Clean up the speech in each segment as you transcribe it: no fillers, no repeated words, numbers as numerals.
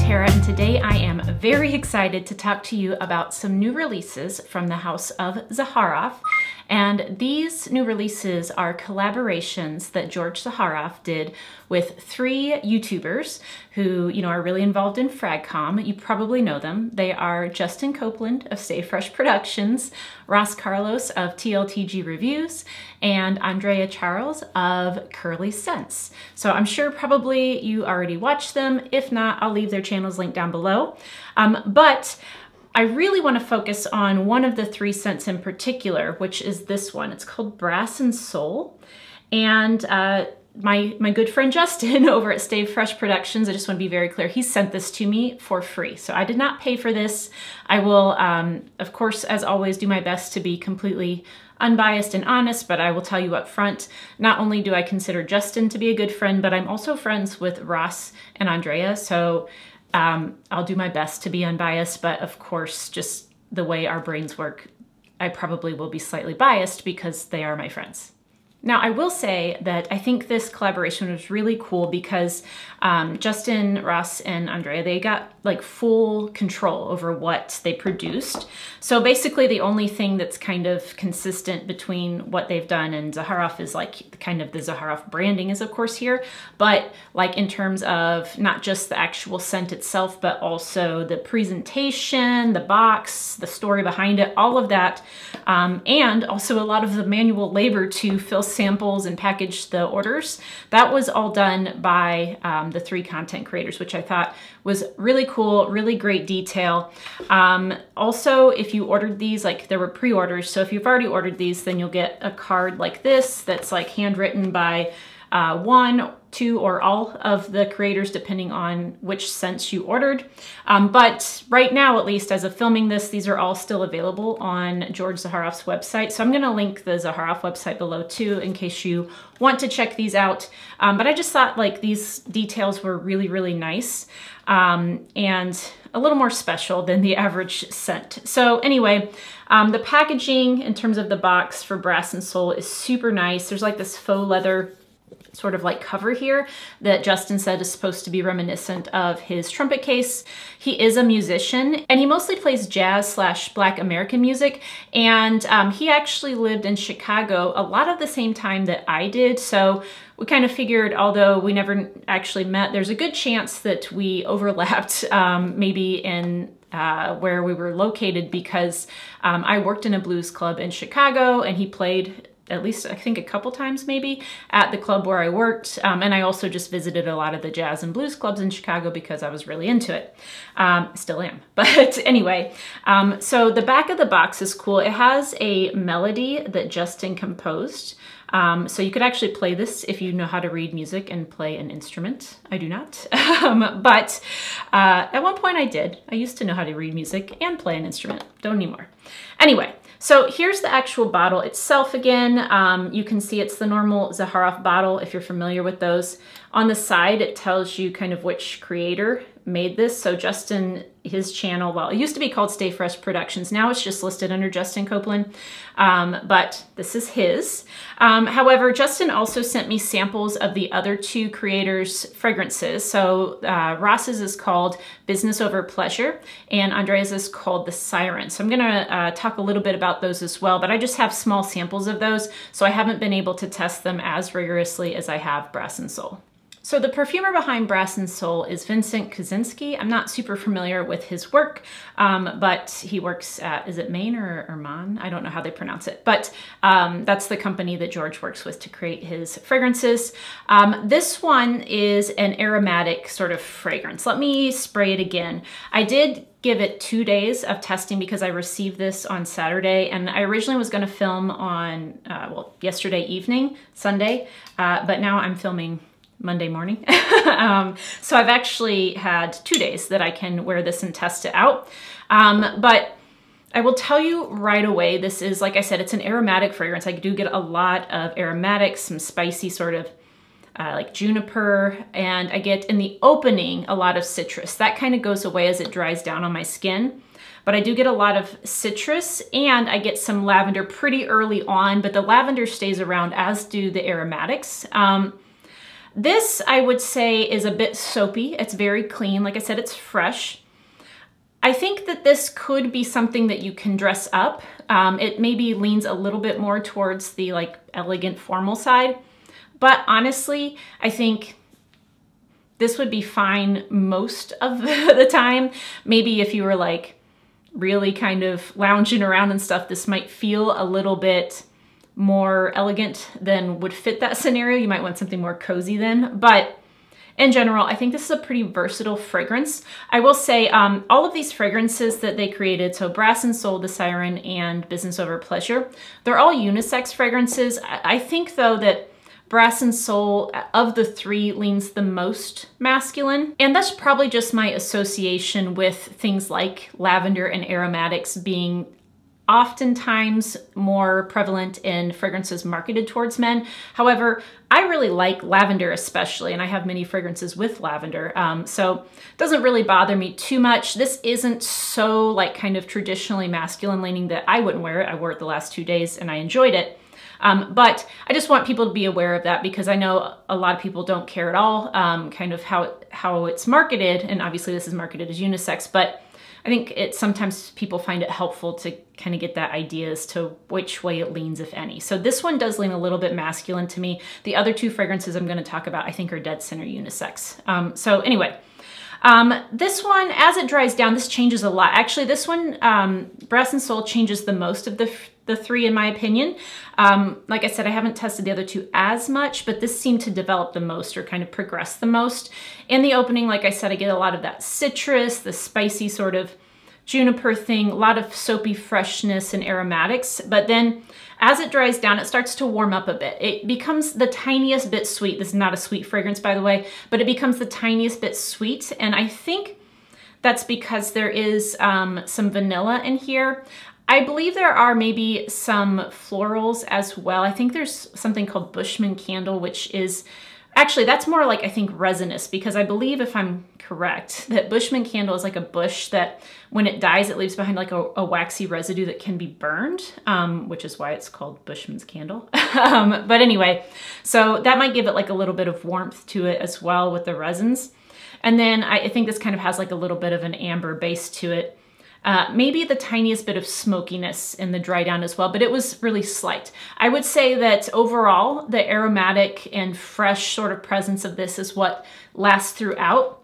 Tara, and today I am very excited to talk to you about some new releases from the house of Zaharoff. And these new releases are collaborations that George Zaharoff did with 3 YouTubers who, are really involved in FragCom. You probably know them. They are Justin Copeland of Stay Fresh Productions, Ross Carlos of TLTG Reviews, and Andrea Charles of Curly Scents. So I'm sure probably you already watched them. If not, I'll leave their channels linked down below. But I really want to focus on one of the 3 scents in particular, which is this one. It's called Brass and Soul. And my good friend Justin over at Stay Fresh Productions, I just want to be very clear, he sent this to me for free. So I did not pay for this. I will, of course, as always, do my best to be completely unbiased and honest, but I will tell you up front, not only do I consider Justin to be a good friend, but I'm also friends with Ross and Andrea. So I'll do my best to be unbiased, but of course, just the way our brains work, I probably will be slightly biased because they are my friends. Now, I will say that I think this collaboration was really cool because Justin, Ross, and Andrea, they got like full control over what they produced. So basically the only thing that's kind of consistent between what they've done and Zaharoff is like kind of the Zaharoff branding is of course here, but like in terms of not just the actual scent itself, but also the presentation, the box, the story behind it, all of that, and also a lot of the manual labor to fill samples and package the orders. That was all done by the 3 content creators, which I thought was really cool, really great detail. Also, if you ordered these, like there were pre-orders, so if you've already ordered these, then you'll get a card like this that's like handwritten by 1, 2, or all of the creators, depending on which scents you ordered. But right now, at least as of filming this, these are all still available on George Zaharoff's website. So I'm gonna link the Zaharoff website below too, in case you want to check these out. But I just thought like these details were really, really nice and a little more special than the average scent. So anyway, the packaging in terms of the box for Brass and Soul is super nice. There's like this faux leather sort of like cover here that Justin said is supposed to be reminiscent of his trumpet case. He is a musician and he mostly plays jazz / Black American music. And he actually lived in Chicago a lot of the same time that I did. So we kind of figured, although we never actually met, there's a good chance that we overlapped maybe in where we were located because I worked in a blues club in Chicago and he played at least I think a couple times maybe at the club where I worked. And I also just visited a lot of the jazz and blues clubs in Chicago because I was really into it. Still am. But anyway, so the back of the box is cool. It has a melody that Justin composed. So you could actually play this if you know how to read music and play an instrument. I do not. But at one point I did. I used to know how to read music and play an instrument. Don't anymore. Anyway, so here's the actual bottle itself again. You can see it's the normal Zaharoff bottle if you're familiar with those. On the side, it tells you kind of which creator made this. So Justin, his channel, well, it used to be called Stay Fresh Productions. Now it's just listed under Justin Copeland, but this is his. However, Justin also sent me samples of the other 2 creators' fragrances. So Ross's is called Business Over Pleasure, and Andrea's is called the Siren. So I'm gonna talk a little bit about those as well, but I just have small samples of those, so I haven't been able to test them as rigorously as I have Brass and Soul. So the perfumer behind Brass and Soul is Vincent Kaczynski. I'm not super familiar with his work, but he works at, is it Maine or Mon? I don't know how they pronounce it, but that's the company that George works with to create his fragrances. This one is an aromatic sort of fragrance. Let me spray it again. I did give it 2 days of testing because I received this on Saturday, and I originally was going to film on, well, yesterday evening, Sunday, but now I'm filming Monday morning. So I've actually had 2 days that I can wear this and test it out. But I will tell you right away, this is, like I said, it's an aromatic fragrance. I do get a lot of aromatics, some spicy sort of like juniper, and I get in the opening a lot of citrus. That kind of goes away as it dries down on my skin. But I do get a lot of citrus and I get some lavender pretty early on, but the lavender stays around, as do the aromatics. This, I would say, is a bit soapy. It's very clean. Like I said, it's fresh. I think that this could be something that you can dress up. It maybe leans a little bit more towards the like elegant formal side. But honestly, I think this would be fine most of the time. Maybe if you were like really kind of lounging around and stuff, this might feel a little bit more elegant than would fit that scenario. You might want something more cozy then. But in general, I think this is a pretty versatile fragrance. I will say all of these fragrances that they created, so Brass and Soul, the Siren, and Business Over Pleasure, they're all unisex fragrances. I think though that Brass and Soul of the three leans the most masculine. And that's probably just my association with things like lavender and aromatics being oftentimes more prevalent in fragrances marketed towards men. However, I really like lavender especially, and I have many fragrances with lavender, so it doesn't really bother me too much. This isn't so like kind of traditionally masculine leaning that I wouldn't wear it. I wore it the last 2 days and I enjoyed it. But I just want people to be aware of that because I know a lot of people don't care at all, kind of how it's marketed, and obviously this is marketed as unisex, but I think sometimes people find it helpful to kind of get that idea as to which way it leans, if any. So this one does lean a little bit masculine to me. The other two fragrances I'm going to talk about, I think, are dead center unisex. So anyway, this one, as it dries down, this changes a lot. Actually, this one, Brass and Soul, changes the most of the three, in my opinion. Like I said, I haven't tested the other two as much, but this seemed to develop the most or kind of progress the most. In the opening, like I said, I get a lot of that citrus, the spicy sort of juniper thing, a lot of soapy freshness and aromatics. But then as it dries down, it starts to warm up a bit. It becomes the tiniest bit sweet. This is not a sweet fragrance, by the way, but it becomes the tiniest bit sweet. And I think that's because there is some vanilla in here. I believe there are maybe some florals as well. I think there's something called Bushman Candle, which is actually, that's more like, I think, resinous, because I believe, if I'm correct, that Bushman Candle is like a bush that when it dies, it leaves behind like a waxy residue that can be burned, which is why it's called Bushman's Candle. But anyway, so that might give it like a little bit of warmth to it as well with the resins. And then I think this kind of has like a little bit of an amber base to it. Maybe the tiniest bit of smokiness in the dry down as well, but it was really slight. I would say that overall, the aromatic and fresh sort of presence of this is what lasts throughout.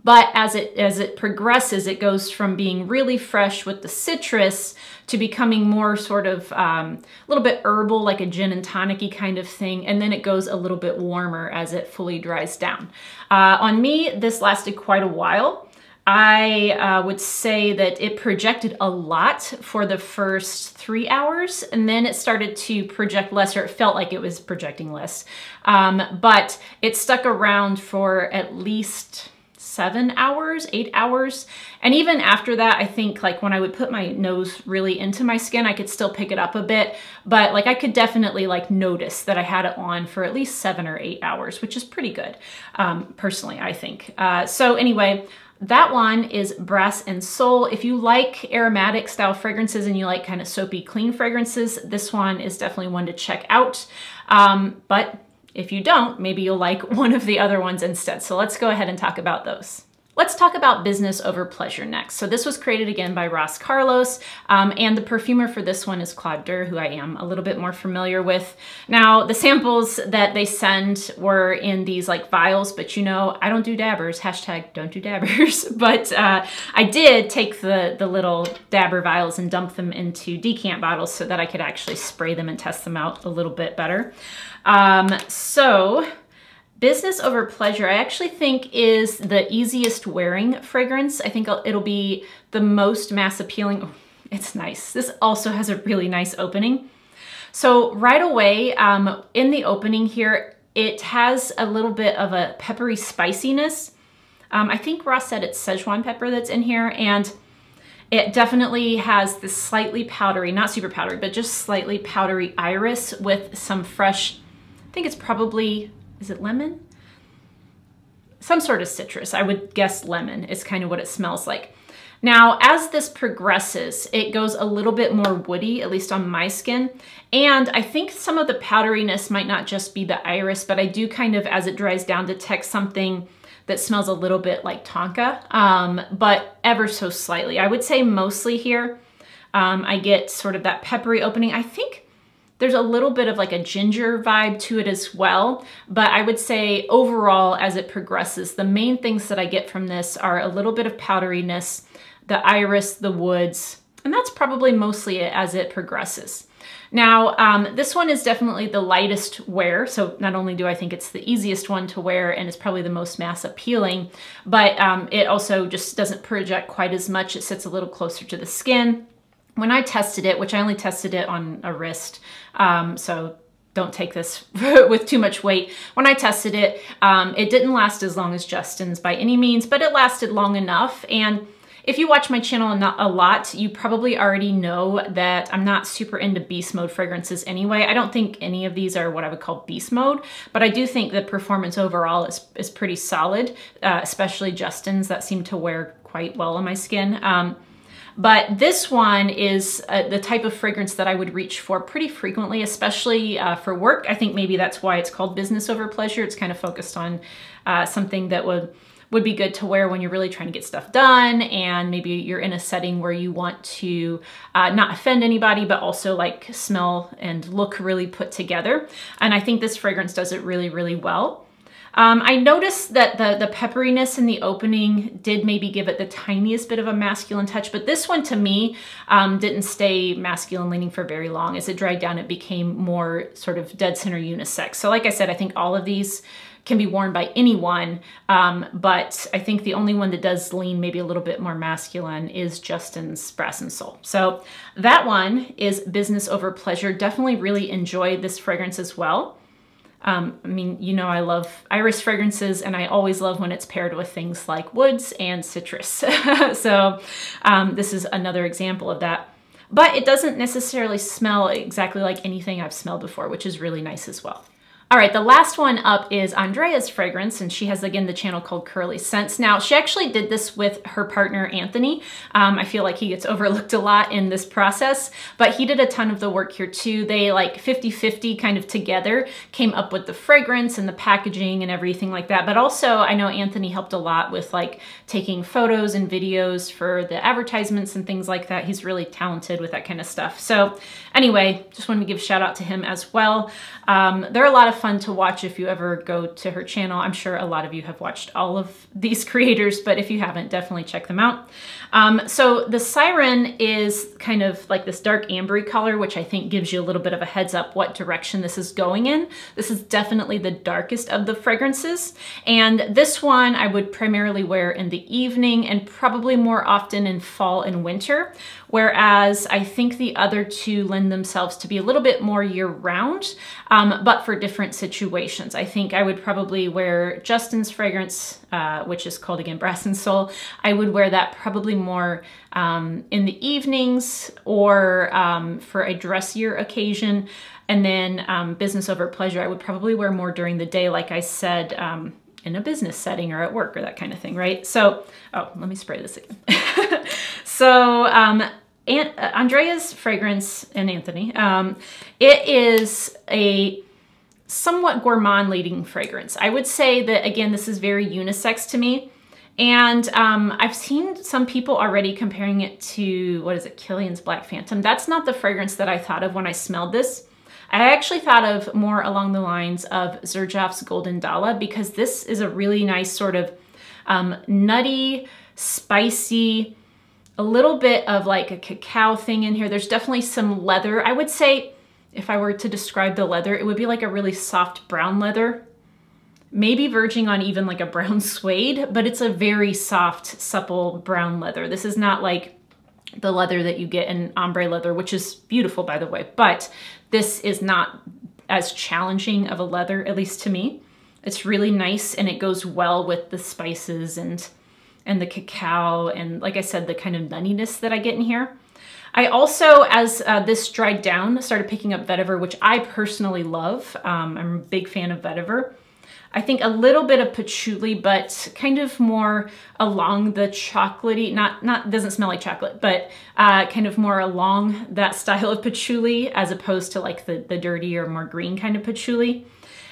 But as it progresses, it goes from being really fresh with the citrus to becoming more sort of a little bit herbal, like a gin and tonic-y kind of thing. And then it goes a little bit warmer as it fully dries down. On me, this lasted quite a while. I would say that it projected a lot for the first 3 hours, and then it started to project less, or it felt like it was projecting less. But it stuck around for at least 7 hours, 8 hours. And even after that, I think like when I would put my nose really into my skin, I could still pick it up a bit, but like I could definitely like notice that I had it on for at least 7 or 8 hours, which is pretty good, personally, I think. So anyway, that one is Brass and Soul. If you like aromatic style fragrances and you like kind of soapy, clean fragrances, this one is definitely one to check out. But if you don't, maybe you'll like one of the other ones instead. So let's go ahead and talk about those. Let's talk about Business Over Pleasure next. So this was created again by Ross Carlos, and the perfumer for this one is Claude Durr, who I am a little bit more familiar with. Now, the samples that they send were in these like vials, but you know, I don't do dabbers, hashtag don't do dabbers, but I did take the little dabber vials and dump them into decant bottles so that I could actually spray them and test them out a little bit better. So Business Over Pleasure, I actually think is the easiest wearing fragrance. I think it'll be the most mass appealing. Oh, it's nice. This also has a really nice opening. So right away, in the opening here, it has a little bit of a peppery spiciness. I think Ross said it's Szechuan pepper that's in here, and it definitely has this slightly powdery, not super powdery, but just slightly powdery iris with some fresh, I think it's probably, is it lemon? Some sort of citrus. I would guess lemon is kind of what it smells like. Now, as this progresses, it goes a little bit more woody, at least on my skin. And I think some of the powderiness might not just be the iris, but I do kind of, as it dries down, detect something that smells a little bit like tonka, but ever so slightly. I would say mostly here, I get sort of that peppery opening. I think there's a little bit of like a ginger vibe to it as well, but I would say overall, as it progresses, the main things that I get from this are a little bit of powderiness, the iris, the woods, and that's probably mostly it as it progresses. Now, this one is definitely the lightest wear, so not only do I think it's the easiest one to wear and is probably the most mass appealing, but it also just doesn't project quite as much. It sits a little closer to the skin. When I tested it, which I only tested it on a wrist, so don't take this with too much weight. When I tested it, it didn't last as long as Justin's by any means, but it lasted long enough. And if you watch my channel a lot, you probably already know that I'm not super into beast mode fragrances anyway. I don't think any of these are what I would call beast mode, but I do think the performance overall is pretty solid, especially Justin's that seem to wear quite well on my skin. But this one is the type of fragrance that I would reach for pretty frequently, especially for work. I think maybe that's why it's called business over pleasure. It's kind of focused on something that would be good to wear when you're really trying to get stuff done, and maybe you're in a setting where you want to not offend anybody, but also like smell and look really put together. And I think this fragrance does it really, really well. I noticed that the pepperiness in the opening did maybe give it the tiniest bit of a masculine touch, but this one to me didn't stay masculine leaning for very long. As it dried down, it became more sort of dead center unisex. So like I said, I think all of these can be worn by anyone, but I think the only one that does lean maybe a little bit more masculine is Justin's Brass and Soul. So that one is business over pleasure. Definitely really enjoyed this fragrance as well. I mean, you know, I love iris fragrances, and I always love when it's paired with things like woods and citrus. So this is another example of that. But it doesn't necessarily smell exactly like anything I've smelled before, which is really nice as well. All right, the last one up is Andrea's fragrance, and she has, again, the channel called Curly Scents. Now, she actually did this with her partner, Anthony. I feel like he gets overlooked a lot in this process, but he did a ton of the work here too. They like 50-50 kind of together came up with the fragrance and the packaging and everything like that. But also, I know Anthony helped a lot with like taking photos and videos for the advertisements and things like that. He's really talented with that kind of stuff. So anyway, just wanted to give a shout out to him as well. They're a lot of fun to watch if you ever go to her channel. I'm sure a lot of you have watched all of these creators, but if you haven't, definitely check them out. So the Siren is kind of like this dark ambery color, which I think gives you a little bit of a heads up what direction this is going in. This is definitely the darkest of the fragrances. And this one I would primarily wear in the evening and probably more often in fall and winter. Whereas I think the other two lend themselves to be a little bit more year-round, but for different situations. I think I would probably wear Justin's fragrance, which is called, again, Brass and Soul. I would wear that probably more in the evenings or for a dressier occasion. And then business over pleasure, I would probably wear more during the day, like I said, in a business setting or at work or that kind of thing, right? So, oh, let me spray this again. So, Andrea's fragrance, and Anthony, it is a somewhat gourmand leading fragrance. I would say that, again, this is very unisex to me. And I've seen some people already comparing it to, what is it, Killian's Black Phantom. That's not the fragrance that I thought of when I smelled this. I actually thought of more along the lines of Zaharoff's Golden Dala, because this is a really nice sort of nutty, spicy, a little bit of like a cacao thing in here. There's definitely some leather. I would say, if I were to describe the leather, it would be like a really soft brown leather, maybe verging on even like a brown suede, but it's a very soft, supple brown leather. This is not like the leather that you get in ombre leather, which is beautiful, by the way, but this is not as challenging of a leather, at least to me. It's really nice, and it goes well with the spices and the cacao, and like I said, the kind of nuttiness that I get in here. I also, as this dried down, started picking up vetiver, which I personally love. I'm a big fan of vetiver. I think a little bit of patchouli, but kind of more along the chocolatey, doesn't smell like chocolate, but kind of more along that style of patchouli as opposed to like the dirtier, more green kind of patchouli.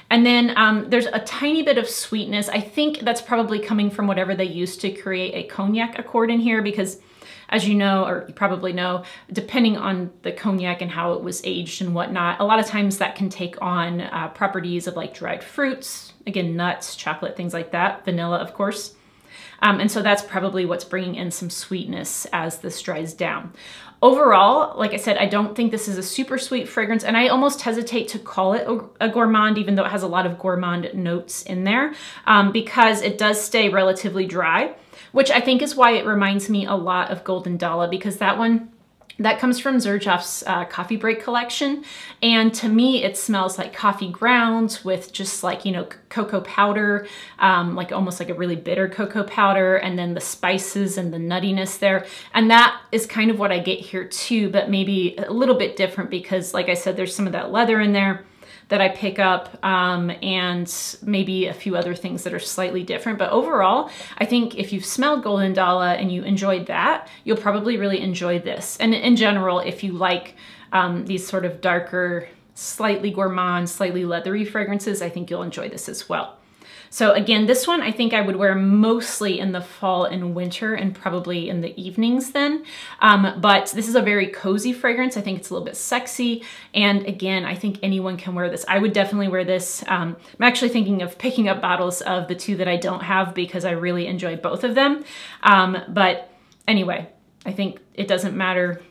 And then there's a tiny bit of sweetness. I think that's probably coming from whatever they used to create a cognac accord in here, because as you know, or you probably know, depending on the cognac and how it was aged and whatnot, a lot of times that can take on properties of like dried fruits, again, nuts, chocolate, things like that, vanilla, of course. And so that's probably what's bringing in some sweetness as this dries down. Overall, like I said, I don't think this is a super sweet fragrance, and I almost hesitate to call it a gourmand, even though it has a lot of gourmand notes in there, because it does stay relatively dry, which I think is why it reminds me a lot of Golden Dala, because that comes from Zaharoff's coffee break collection. And to me, it smells like coffee grounds with just like, you know, cocoa powder, like almost like a really bitter cocoa powder, and then the spices and the nuttiness there. And that is kind of what I get here too, but maybe a little bit different because like I said, there's some of that leather in there that I pick up, and maybe a few other things that are slightly different. But overall, I think if you've smelled Golden Dala and you enjoyed that, you'll probably really enjoy this. And in general, if you like these sort of darker, slightly gourmand, slightly leathery fragrances, I think you'll enjoy this as well. So again, this one I think I would wear mostly in the fall and winter and probably in the evenings then. But this is a very cozy fragrance. I think it's a little bit sexy. And again, I think anyone can wear this. I would definitely wear this. I'm actually thinking of picking up bottles of the two that I don't have because I really enjoy both of them. But anyway, I think it doesn't matter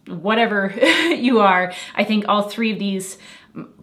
whatever you are. I think all three of these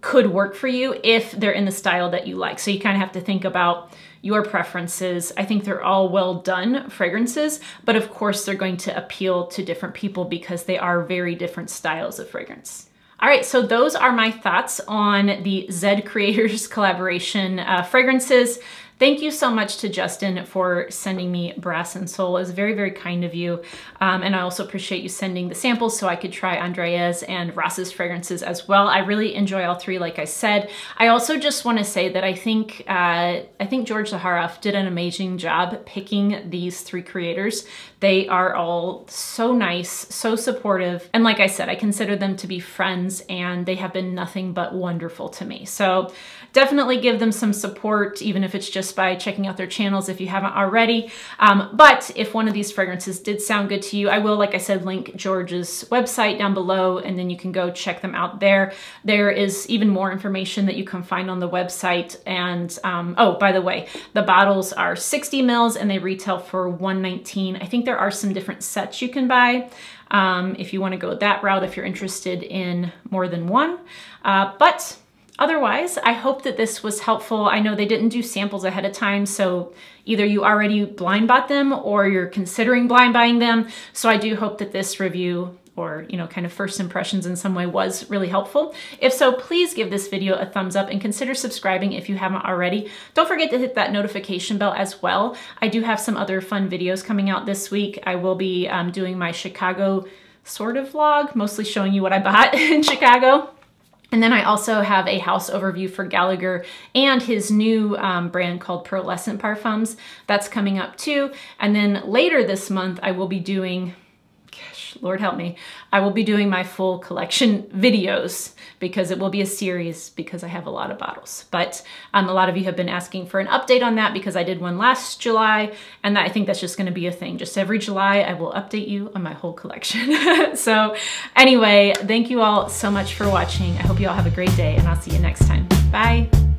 could work for you if they're in the style that you like. So you kind of have to think about your preferences. I think they're all well done fragrances, but of course they're going to appeal to different people because they are very different styles of fragrance. All right, so those are my thoughts on the Zed Creators collaboration fragrances. Thank you so much to Justin for sending me Brass and Soul. It was very, very kind of you. And I also appreciate you sending the samples so I could try Andrea's and Ross's fragrances as well. I really enjoy all three, like I said. I also just want to say that I think George Zaharoff did an amazing job picking these three creators. They are all so nice, so supportive. And like I said, I consider them to be friends and they have been nothing but wonderful to me. So definitely give them some support, even if it's just by checking out their channels if you haven't already. But if one of these fragrances did sound good to you, I will, like I said, link George's website down below, and then you can go check them out there. There is even more information that you can find on the website. And oh, by the way, the bottles are 60 mils and they retail for $119. I think there are some different sets you can buy if you want to go that route, if you're interested in more than one. But otherwise, I hope that this was helpful. I know they didn't do samples ahead of time, so either you already blind bought them or you're considering blind buying them. So I do hope that this review, or kind of first impressions in some way, was really helpful. If so, please give this video a thumbs up and consider subscribing if you haven't already. Don't forget to hit that notification bell as well. I do have some other fun videos coming out this week. I will be doing my Chicago sort of vlog, mostly showing you what I bought in Chicago. And then I also have a house overview for Gallagher and his new brand called Pearlescent Parfums. That's coming up too. And then later this month, I will be doing, gosh, Lord help me, I will be doing my full collection videos because it will be a series because I have a lot of bottles. But a lot of you have been asking for an update on that because I did one last July, and I think that's just gonna be a thing. Just every July, I will update you on my whole collection. So anyway, thank you all so much for watching. I hope you all have a great day, and I'll see you next time. Bye.